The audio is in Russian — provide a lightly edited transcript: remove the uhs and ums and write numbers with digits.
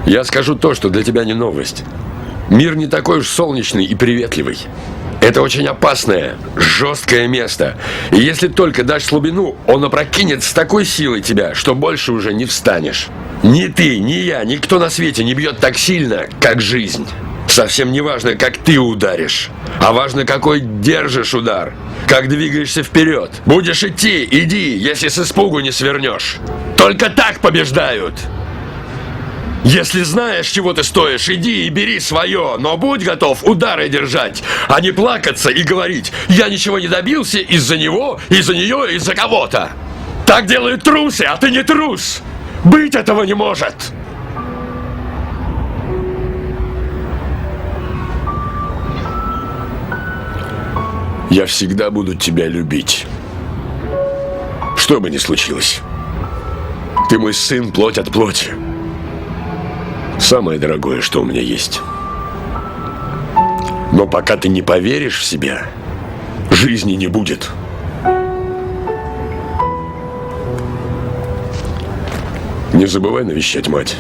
Я скажу то, что для тебя не новость. Мир не такой уж солнечный и приветливый. Это очень опасное, жесткое место. И если только дашь слабину, он опрокинет с такой силой тебя, что больше уже не встанешь. Ни ты, ни я, никто на свете не бьет так сильно, как жизнь. Совсем не важно, как ты ударишь, а важно, какой держишь удар. Как двигаешься вперед. Будешь идти, иди, если с испугу не свернешь. Только так побеждают. Если знаешь, чего ты стоишь, иди и бери свое, но будь готов удары держать, а не плакаться и говорить: я ничего не добился из-за него, из-за нее, из-за кого-то. Так делают трусы, а ты не трус. Быть этого не может. Я всегда буду тебя любить. Что бы ни случилось. Ты мой сын, плоть от плоти. Самое дорогое, что у меня есть. Но пока ты не поверишь в себя, жизни не будет. Не забывай навещать мать.